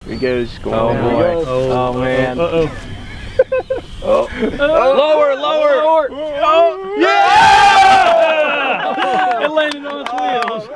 Here he goes. Oh boy. Oh man. Oh. Lower. Oh. Yeah! It landed on its wheels.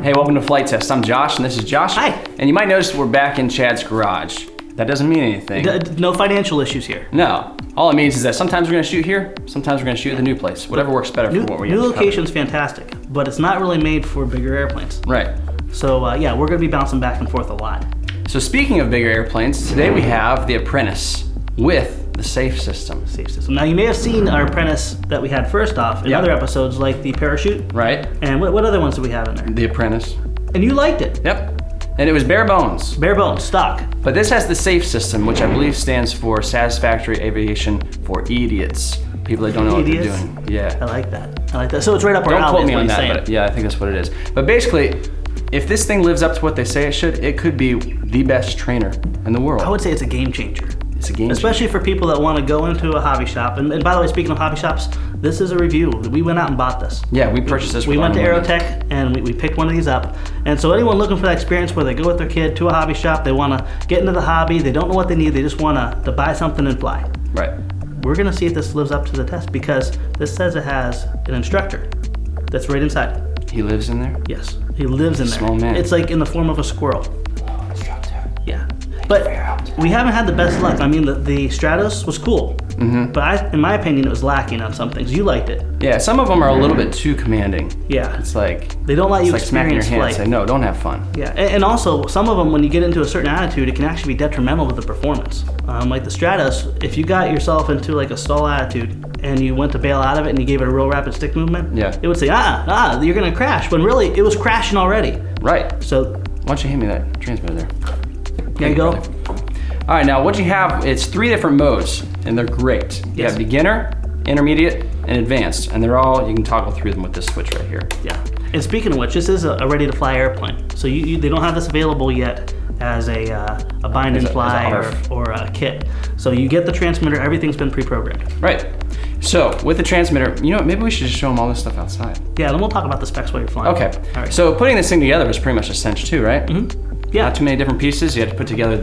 Hey, welcome to Flite Test. I'm Josh, and this is Josh. Hi. And you might notice we're back in Chad's garage. That doesn't mean anything. No financial issues here. No. All it means is that sometimes we're going to shoot here, sometimes we're going to shoot at the new place. Whatever works better for what we have. New location's fantastic, but it's not really made for bigger airplanes. Right. So yeah, we're going to be bouncing back and forth a lot. So speaking of bigger airplanes, today we have the Apprentice with the safe system. Safe system. Now you may have seen our Apprentice that we had first off in other episodes, like the parachute. Right. And what other ones do we have in there? The Apprentice. And you liked it. Yep. And it was bare bones. Bare bones, stock. But this has the SAFE system, which I believe stands for Satisfactory Aviation for Idiots. People that don't know Idiots? what they're doing. Yeah. I like that. So it's right up our Don't alley. quote me on is what that, he's saying. but yeah, I think that's what it is. But basically, if this thing lives up to what they say it should, it could be the best trainer in the world. I would say it's a game changer. It's a game Especially for people that want to go into a hobby shop. And by the way, speaking of hobby shops, this is a review. We went out and bought this. Yeah, we purchased this. We went to Aerotech and we picked one of these up. And so anyone looking for that experience where they go with their kid to a hobby shop, they want to get into the hobby, they don't know what they need, they just want to buy something and fly. Right. We're going to see if this lives up to the test because this says it has an instructor that's right inside. He lives in there? Yes, he lives in there. Small man. It's like in the form of a squirrel. Oh, instructor. Yeah. But we haven't had the best luck. I mean, the Stratos was cool, but in my opinion, it was lacking on some things. You liked it. Yeah, some of them are a little bit too commanding. Yeah. It's like They don't let you it's like smacking your experience hand flight. and say, no, don't have fun. Yeah, and also some of them, when you get into a certain attitude, it can actually be detrimental to the performance. Like the Stratos, if you got yourself into like a stall attitude and you went to bail out of it and you gave it a real rapid stick movement, it would say, you're gonna crash, when really it was crashing already. Right. So why don't you hand me that transmitter there? there you go. Brother. All right, now what you have, it's 3 different modes, and they're great. You have beginner, intermediate, and advanced, and they're all, you can toggle through them with this switch right here. Yeah, and speaking of which, this is a ready-to-fly airplane. So they don't have this available yet as a bind and fly or a kit. So you get the transmitter, everything's been pre-programmed. Right. So with the transmitter, you know what, maybe we should just show them all this stuff outside. Yeah, then we'll talk about the specs while you're flying. Okay. All right. So putting this thing together was pretty much a cinch too, right? Yeah. Not too many different pieces. You had to put together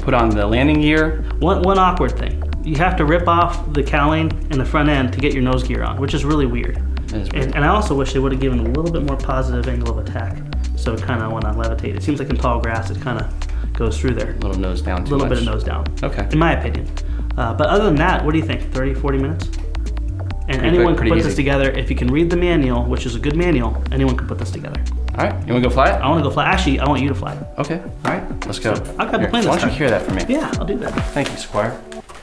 put on the landing gear. One awkward thing. You have to rip off the cowling and the front end to get your nose gear on, which is really weird. That is weird. And I also wish they would have given a little bit more positive angle of attack. So it kind of want to levitate. It seems like in tall grass, it kind of goes through there. A little nose down too A little much. bit of nose down. Okay. In my opinion. But other than that, what do you think? 30, 40 minutes? And anyone can put this together. If you can read the manual, which is a good manual, anyone can put this together. All right, you want to go fly it? I want to go fly. Actually, I want you to fly it. Okay, all right, let's go. I'll grab the plane this Why don't time. you hear that for me? Yeah, I'll do that. Thank you, Squire.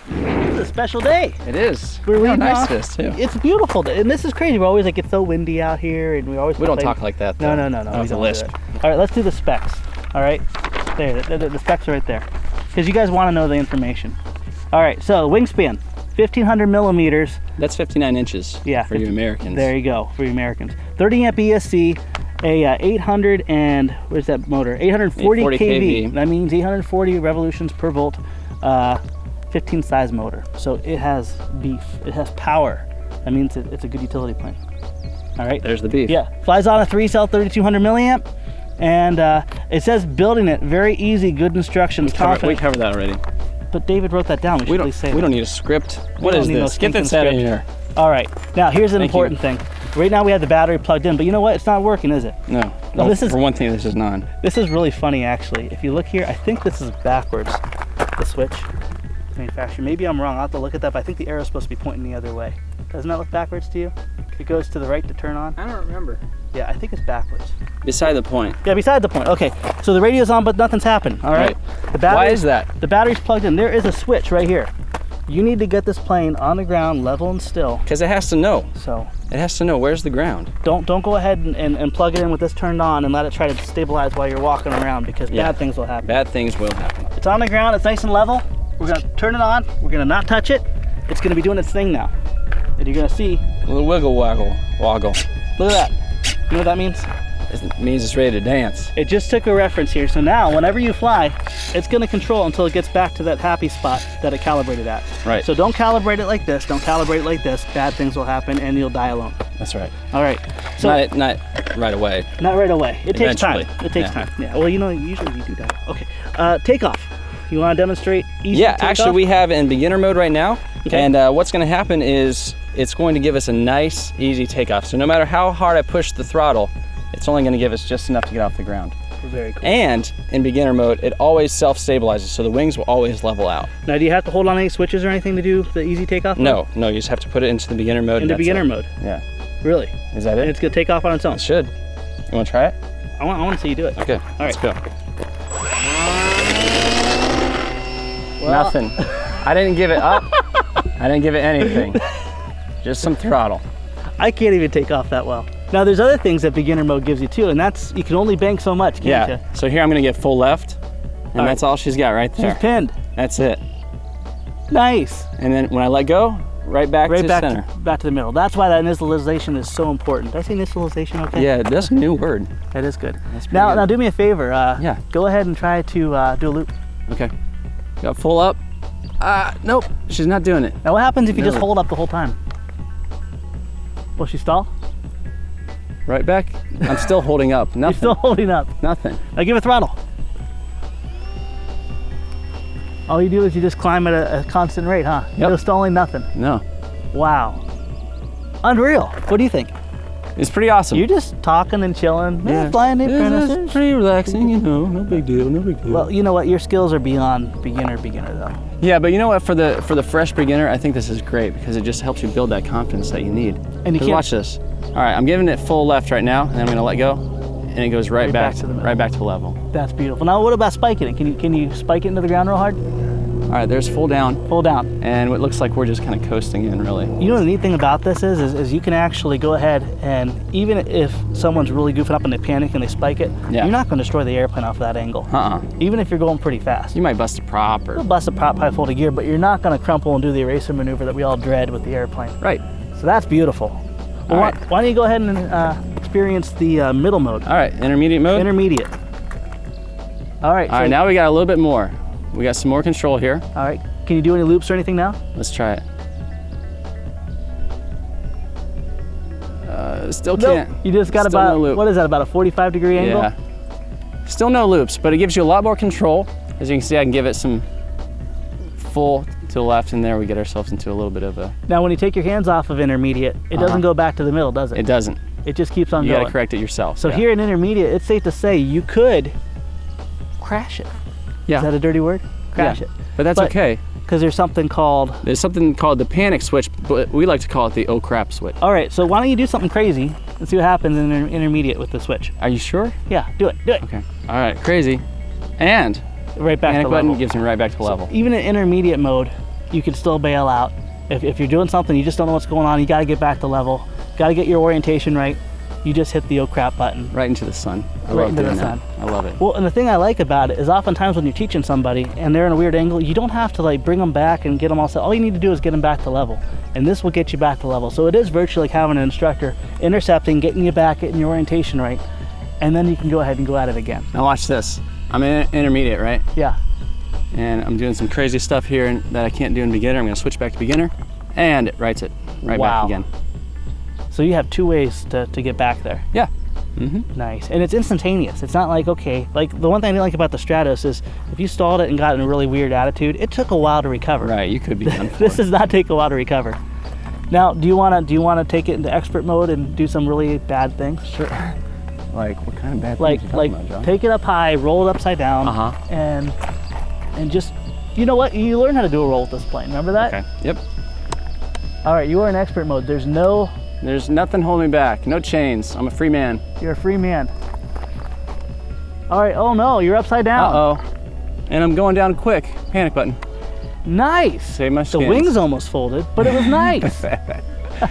It's a special day. It is. We're reading nice off. it is, too. It's beautiful, and this is crazy. We're always like, it's so windy out here, and we always. We don't talk like that, though. No. That was a we don't lisp. do that. All right, let's do the specs. All right, there, the specs are right there, because you guys want to know the information. All right, so wingspan, 1,500 millimeters. That's 59 inches. Yeah, for you Americans. There you go, for you Americans. 30 amp ESC, a 800 and where's that motor? 840 kV. That means 840 revolutions per volt. 15 size motor. So it has beef. It has power. That means it's a good utility plane. All right. There's the beef. Yeah. Flies on a 3-cell 3200 milliamp, and it says building it very easy, good instructions. We covered that already. But David wrote that down. We don't need a script. What is this? Get this out of here. All right. Now here's an important thing. Right now we have the battery plugged in, but you know what? It's not working, is it? No. For one thing, this is non. This is really funny, actually. If you look here, I think this is backwards. The switch. Manufacturer. Maybe I'm wrong. I'll have to look at that, but I think the arrow's supposed to be pointing the other way. Doesn't that look backwards to you? It goes to the right to turn on. I don't remember. Yeah, I think it's backwards. Beside the point. Yeah, beside the point. Okay, so the radio's on, but nothing's happened. All right. Why is that? The battery's plugged in. There is a switch right here. You need to get this plane on the ground, level and still. Because it has to know. So it has to know where's the ground. Don't go ahead and plug it in with this turned on and let it try to stabilize while you're walking around, because bad things will happen. Bad things will happen. It's on the ground. It's nice and level. We're gonna turn it on. We're gonna not touch it. It's gonna be doing its thing now, and you're gonna see A little wiggle waggle. Look at that. You know what that means? It means it's ready to dance. It just took a reference here. So now, whenever you fly, it's going to control until it gets back to that happy spot that it calibrated at. Right. So don't calibrate it like this. Don't calibrate it like this. Bad things will happen, and you'll die alone. That's right. All right. So Not right away. not right away. It takes time. Eventually. It takes Yeah. time. Yeah. Well, you know, usually you do die. Okay. Takeoff. You want to demonstrate easy Yeah, takeoff? actually we have it in beginner mode right now. Okay. And what's going to happen is it's going to give us a nice, easy takeoff. So no matter how hard I push the throttle, it's only going to give us just enough to get off the ground. Very cool. And in beginner mode, it always self-stabilizes, so the wings will always level out. Now, do you have to hold on any switches or anything to do the easy takeoff? No, you just have to put it into the beginner mode. Into and that's beginner it. mode. Yeah. Really? Is that And it? it's going to take off on its own. It should. You want to try it? I want to see you do it. Okay, let's go. Well, Nothing. I didn't give it up. I didn't give it anything. Just some throttle. I can't even take off that well. Now, there's other things that beginner mode gives you too, and that's you can only bank so much, can't Yeah. you? So here I'm going to get full left, and All that's all she's got right there. She's pinned. That's it. Nice. And then when I let go, right back to center. Back to the middle. That's why that initialization is so important. Did I say initialization okay? Yeah, that's a new word. That is good. That's pretty Now, good. now do me a favor. Yeah. Go ahead and try to do a loop. Okay. Got full up. Nope, she's not doing it. Now, what happens if you just No. hold up the whole time? Will she stall? Right back. I'm still holding up. Nothing. You're still holding up. Nothing. Now give it throttle. All you do is you just climb at a constant rate, huh? Yep. No stalling, nothing. No. Wow. Unreal. What do you think? It's pretty awesome. You're just talking and chilling. Yeah. Flying the It's apprentices. pretty relaxing, you know. No big deal. No big deal. Well, you know what? Your skills are beyond beginner though. yeah, but you know what? For the fresh beginner, I think this is great because it just helps you build that confidence that you need. And you 'Cause can't- watch this. All right, I'm giving it full left right now, and I'm going to let go, and it goes right back to the middle. right back to level. That's beautiful. Now, what about spiking it? Can you spike it into the ground real hard? All right, there's full down, Full down. and it looks like we're just kind of coasting in, really. You know the neat thing about this is you can actually go ahead and even if someone's really goofing up and they panic and they spike it, Yeah. you're not going to destroy the airplane off that angle. Even if you're going pretty fast. You might bust a prop or. You'll bust a prop high fold of gear, but you're not going to crumple and do the eraser maneuver that we all dread with the airplane. Right. So that's beautiful. Well, All right. why don't you go ahead and experience the middle mode? All right, intermediate mode. Intermediate. All right. All right, now we got a little bit more. We got some more control here. All right. Can you do any loops or anything now? Let's try it. Still Nope. can't. You just got Still about, no loop. what is that, about a 45-degree angle? Yeah. Still no loops, but it gives you a lot more control. As you can see, I can give it some full to the left, and there we get ourselves into a little bit of a. Now, when you take your hands off of intermediate, it doesn't go back to the middle, does it? It doesn't. It just keeps on You going. got to correct it yourself. So yeah. here in intermediate, it's safe to say you could crash it. Yeah. Is that a dirty word? Crash Yeah. it. But that's okay. Because there's something called. There's something called the panic switch, but we like to call it the oh crap switch. All right, so why don't you do something crazy and see what happens in intermediate with the switch? Are you sure? Yeah, do it. Okay. All right, crazy. And Right back panic to button level. gives me right back to level. Even in intermediate mode, you can still bail out. If you're doing something, you just don't know what's going on, you got to get back to level. Got to get your orientation right. You just hit the oh crap button. Right into the sun. I Right love into the doing that. sun. I love it. Well, and the thing I like about it is oftentimes when you're teaching somebody and they're in a weird angle, you don't have to like bring them back and get them all set. All you need to do is get them back to level. And this will get you back to level. So it is virtually like having an instructor intercepting, getting you back, getting your orientation right. And then you can go ahead and go at it again. Now watch this. I'm in intermediate, right? Yeah. And I'm doing some crazy stuff here that I can't do in beginner. I'm gonna switch back to beginner, and it writes it right back again. So you have two ways to get back there. Yeah. Mm-hmm. Nice. And it's instantaneous. It's not like, okay, like the one thing I didn't like about the Stratos is if you stalled it and got in a really weird attitude, it took a while to recover. Right, you could be done for. This does not take a while to recover. Now, do you want to take it into expert mode and do some really bad things? Sure. Like what kind of bad Like things are you talking about, John? take it up high, roll it upside down, and just, you know what? You learn how to do a roll with this plane. Remember that? Okay. Yep. All right, you are in expert mode. There's nothing holding me back. No chains. I'm a free man. you're a free man. All right. Oh no, you're upside down. Uh-oh. And I'm going down quick. Panic button. Nice. Save my The skins. wings almost folded, but it was nice.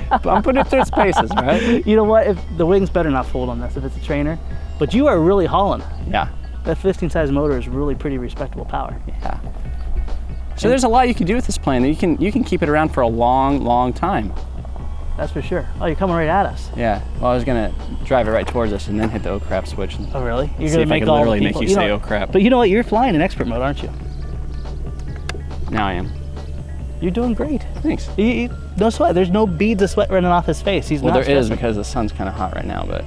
But I'm putting it through its paces, right? You know what? If the wings better not fold on this if it's a trainer, but you are really hauling. Yeah. That 15 size motor is really pretty respectable power. Yeah. So there's a lot you can do with this plane. You can keep it around for a long, long time. That's for sure. Oh, you're coming right at us. Yeah. Well, I was gonna drive it right towards us and then hit the oh crap switch. And Oh, really? You're see gonna if I make could all the literally people, make you say know, oh crap. But you know what? You're flying in expert mode, aren't you? Now I am. You're doing great. Thanks. No sweat. There's no beads of sweat running off his face. He's Well, not there is stressing. because the sun's kind of hot right now, but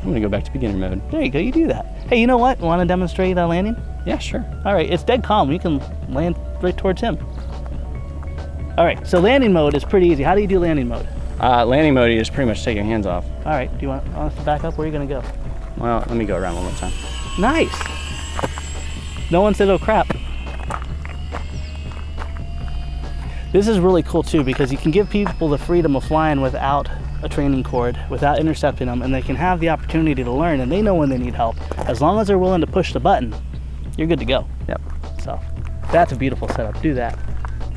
I'm gonna go back to beginner mode. There you go. You do that. Hey, you know what? Want to demonstrate landing? Yeah, sure. All right. It's dead calm. You can land right towards him. All right. So landing mode is pretty easy. How do you do landing mode? Landing mode, you just pretty much take your hands off. All right. Do you want us to back up? Where are you gonna go? Well, let me go around one more time. Nice. No one said, oh crap. This is really cool too because you can give people the freedom of flying without a training cord, without intercepting them, and they can have the opportunity to learn, and they know when they need help. As long as they're willing to push the button, you're good to go. Yep. So that's a beautiful setup. Do that.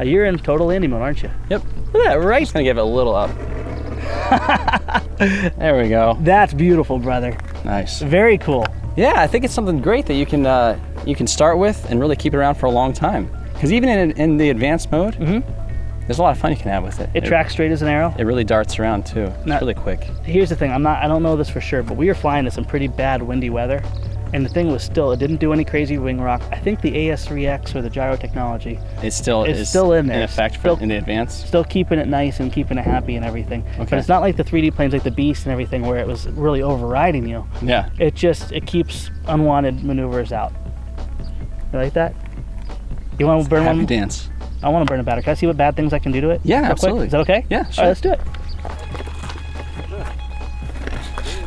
You're in total landing mode, aren't you? Yep. Look at that, right? Just gonna give it a little up. There we go. That's beautiful, brother. Nice. Very cool. Yeah, I think it's something great that you can start with and really keep it around for a long time. Because even in the advanced mode, there's a lot of fun you can have with it. It tracks straight as an arrow. It really darts around too. It's Now- really quick. Here's the thing, I don't know this for sure, but we were flying in some pretty bad windy weather, and the thing was still, it didn't do any crazy wing rock. I think the AS3X or the gyro technology It still It's is still in there. in effect Still- in the advanced. still keeping it nice and keeping it happy and everything. But Okay. it's not like the 3D planes like the Beast and everything where it was really overriding you. Yeah. It keeps unwanted maneuvers out. You like that? You want to burn Happy one? dance. I want to burn a battery. Can I see what bad things I can do to it? Yeah, real quick? absolutely. Is that okay? Yeah, All sure. right, let's do it.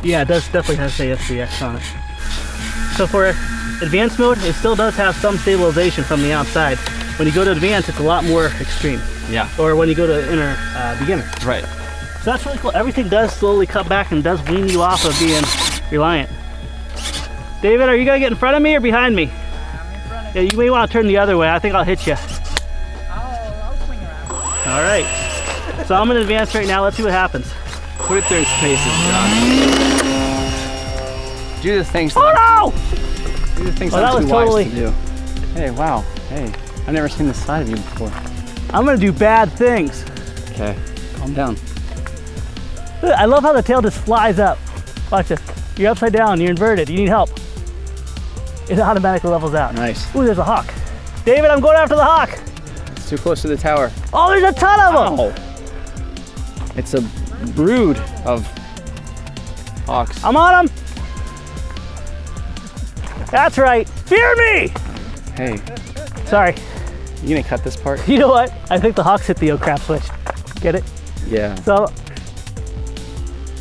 Yeah, it does definitely have AS3X on it. So for advanced mode, it still does have some stabilization from the outside. When you go to advanced, it's a lot more extreme. Yeah. Or when you go to beginner. Right. So that's really cool. Everything does slowly cut back and does wean you off of being reliant. David, are you gonna get in front of me or behind me? I'm in front of Yeah, you may want to turn the other way. I think I'll hit you. I'll swing around. All right. So I'm in advance right now. Let's see what happens. Put it through its paces, John. Do the things. Oh no! Do the things Oh, I'm that was too wise totally- to do. Hey, wow. Hey, I've never seen this side of you before. I'm gonna do bad things. Okay, calm down. Look, I love how the tail just flies up. Watch this. You're upside down. You're inverted. You need help. It automatically levels out. Nice. Ooh, there's a hawk. David, I'm going after the hawk. It's too close to the tower. Oh, there's a ton of them. Ow. It's a brood of hawks. I'm on them. That's right. Fear me. Hey, Sorry. you gonna cut this part? You know what? I think the hawks hit the oh crap switch. Get it? Yeah. So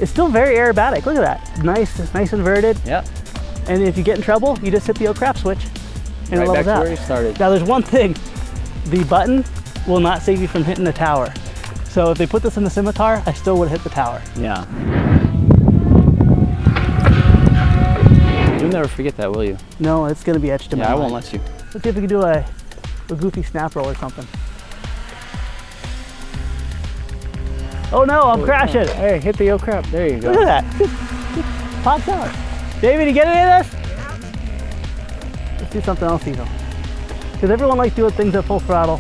it's still very aerobatic. Look at that. Nice inverted. Yeah. And if you get in trouble, you just hit the oh crap switch and Right it back levels to out. where you started. Now there's one thing. The button will not save you from hitting the tower. So if they put this in the scimitar, I still would have hit the tower. Yeah. You'll never forget that, will you? No, it's gonna be etched in my Yeah, I mind. won't let you. Let's see if we can do a goofy snap roll or something. Oh no, I'm crashing. Hey, hit the oh crap. There you go. Look at that. Just pops out. David, you get any of this? Let's do something else, Eagle. Because everyone likes doing things at full throttle.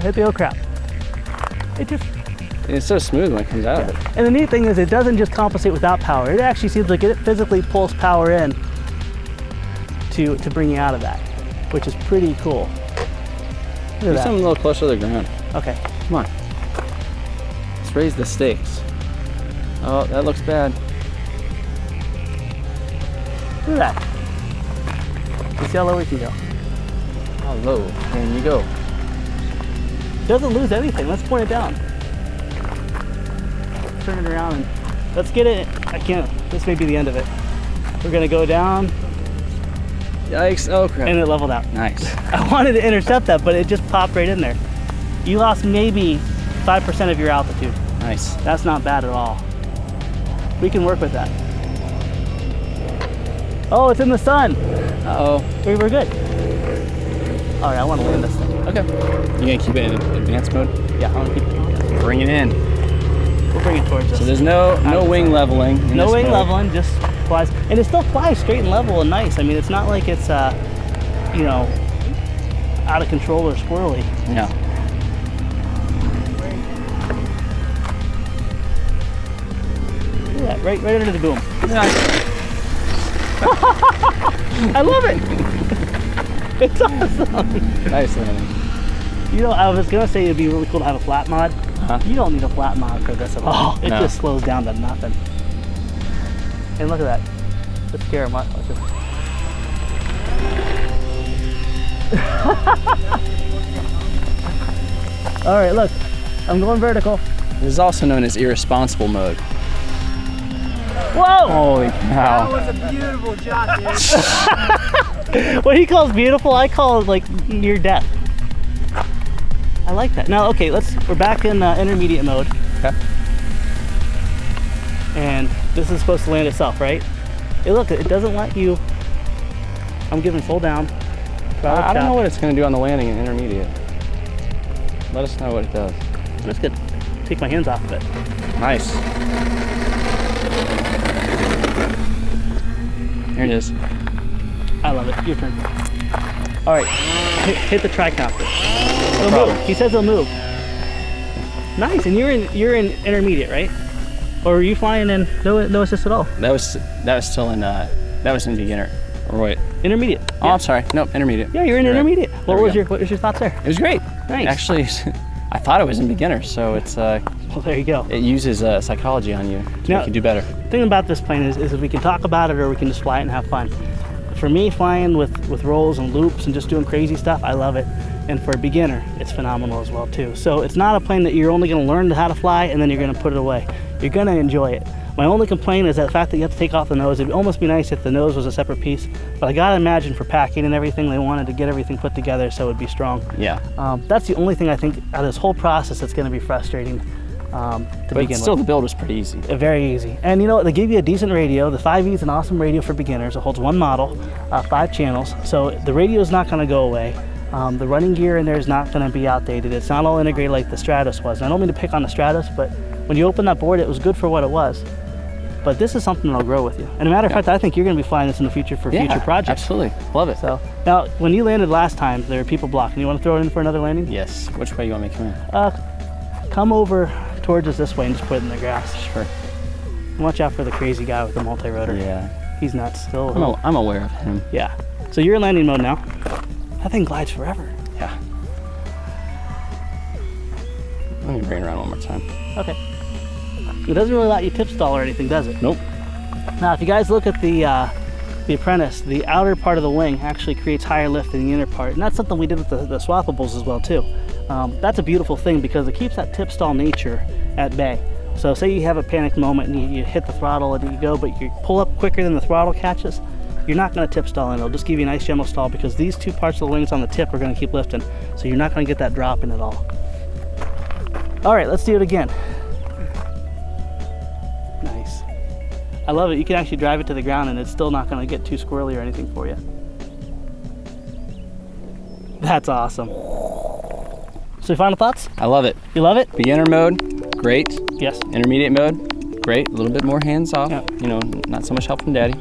Hit the oh crap. It just, It's so smooth when it comes out of it. and the neat thing is it doesn't just compensate without power. It actually seems like it physically pulls power in to bring you out of that, which is pretty cool. Look Do at that. something a little closer to the ground. Okay. Come on. Let's raise the stakes. Oh, that looks bad. Look at that. Let's see how low we can go. How low can you go? Doesn't lose anything. Let's point it down. Turn it around and let's get it. I can't. This may be the end of it. We're gonna go down Yikes. Oh crap. and it leveled out. Nice. I wanted to intercept that, but it just popped right in there. You lost maybe 5% of your altitude. Nice. That's not bad at all. We can work with that. Oh, it's in the sun. Uh-oh. We're good. All right, I want to land this thing. Okay. You gonna keep it in advanced mode? Yeah, I want to keep it. Bring it in. We'll bring it towards us. So there's no wing leveling. in No this wing mode. leveling, just flies. And it still flies straight and level and nice. I mean, it's not like it's, you know, out of control or squirrely. Yeah. right under the boom. Yeah. I love it. It's awesome. Nice landing. You know, I was gonna say it'd be really cool to have a flat mod. You don't need a flat mod for this at all. It No. just slows down to nothing. And look at that. Let's scare him. Watch this. All right, look. I'm going vertical. This is also known as irresponsible mode. Whoa! Holy That cow. was a beautiful shot, dude. What he calls beautiful, I call it like near death. I like that. Now, okay, we're back in intermediate mode. Okay. And this is supposed to land itself, right? Hey, look, it doesn't let you. I'm giving full down. I don't know what it's going to do on the landing in intermediate. Let us know what it does. That's good. Take my hands off of it. Nice. Here it is. I love it. Your turn. All right, hit the tri-counter. It'll problem. move. He says it'll move. Nice, and you're in intermediate, right? Or were you flying in no assist at all? That was still in that was in beginner. Or wait. Intermediate. Oh, Yeah. I'm sorry. Nope, intermediate. Yeah, you're in You're right. intermediate. There What we was go. your thoughts there? It was great. Nice. Actually, I thought it was in beginner, so it's Well, there you go. it uses psychology on you to Now- make you do better. The thing about this plane is if we can talk about it or we can just fly it and have fun. For me, flying with rolls and loops and just doing crazy stuff, I love it. And for a beginner, it's phenomenal as well too. So it's not a plane that you're only going to learn how to fly and then you're going to put it away. You're going to enjoy it. My only complaint is that the fact that you have to take off the nose. It'd almost be nice if the nose was a separate piece, but I gotta imagine for packing and everything, they wanted to get everything put together so it'd be strong. Yeah. That's the only thing I think out of this whole process that's going to be frustrating to But begin still, with. the build was pretty easy. Very easy. And you know what? They give you a decent radio. The 5E is an awesome radio for beginners. It holds one model, 5 channels. So the radio is not going to go away. The running gear in there is not going to be outdated. It's not all integrated like the Stratos was. And I don't mean to pick on the Stratos, but when you open that board, it was good for what it was. But this is something that'll grow with you. And a matter of fact, I think you're going to be flying this in the future for future projects. Absolutely. Love it. So now, when you landed last time, there were people blocking. You want to throw it in for another landing? Yes. Which way you want me to come in? Come over towards us this way and just put it in the grass. Sure. Watch out for the crazy guy with the multi-rotor. Yeah. He's nuts still. I'm aware of him. Yeah. So you're in landing mode now. That thing glides forever. Yeah. Let me bring it around one more time. Okay. It doesn't really let you tip stall or anything, does it? Nope. Now, if you guys look at the Apprentice, the outer part of the wing actually creates higher lift than the inner part, and that's something we did with the swappables as well too. That's a beautiful thing because it keeps that tip stall nature at bay. So say you have a panic moment and you hit the throttle and you go, but you pull up quicker than the throttle catches, you're not going to tip stall and it'll just give you a nice gentle stall because these two parts of the wings on the tip are going to keep lifting, so you're not going to get that drop in at all. All right, let's do it again. Nice. I love it. You can actually drive it to the ground and it's still not going to get too squirrely or anything for you. That's awesome. So final thoughts? I love it. You love it? Beginner mode, great. Yes. Intermediate mode, great. A little bit more hands off. Yep. You know, not so much help from daddy.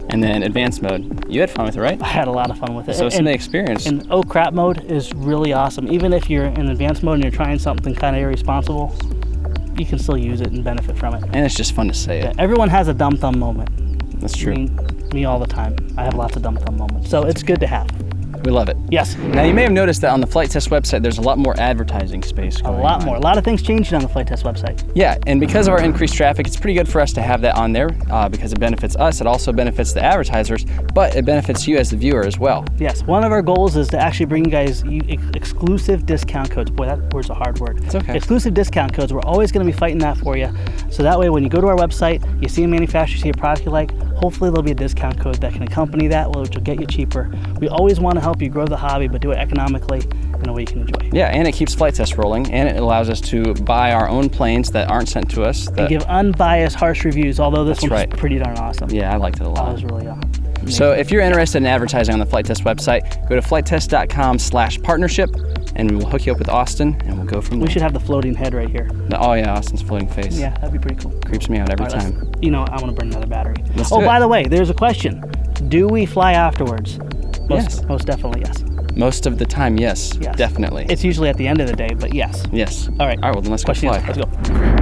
And then advanced mode. You had fun with it, right? I had a lot of fun with it. So it's in the experience. And oh crap mode is really awesome. Even if you're in advanced mode and you're trying something kind of irresponsible, you can still use it and benefit from it. And it's just fun to say it. Everyone has a dumb thumb moment. That's true. Me all the time. I have lots of dumb thumb moments. So it's good to have. We love it. Yes. Now you may have noticed that on the Flite Test website, there's a lot more advertising space A going lot on. more. A lot of things changed on the Flite Test website. Yeah, and because of our increased traffic, it's pretty good for us to have that on there because it benefits us. It also benefits the advertisers, but it benefits you as the viewer as well. Yes, one of our goals is to actually bring you guys exclusive discount codes. Boy, that word's a hard word. It's okay. Exclusive discount codes. We're always going to be fighting that for you. So that way, when you go to our website, you see a manufacturer, see a product you like, hopefully there'll be a discount code that can accompany that, which will get you cheaper. We always want to help you grow the hobby, but do it economically in a way you can enjoy. Yeah, and it keeps Flite Test rolling, and it allows us to buy our own planes that aren't sent to us. And give unbiased, harsh reviews, although this That's one's right. pretty darn awesome. Yeah, I liked it a That lot. was really awesome. So if you're interested in advertising on the Flite Test website, go to flitetest.com/partnership, and we'll hook you up with Austin, and we'll go from there. We should have the floating head right here. Oh yeah, Austin's floating face. Yeah, that'd be pretty cool. Creeps me out every All right, time. you know, I want to burn another battery. Let's Oh, do by it. the way, there's a question. Do we fly afterwards? Yes. Most definitely, yes. Most of the time, yes. Yes. Definitely. It's usually at the end of the day, but yes. Yes. All right. All right, well then let's go Question fly. answered. Let's go.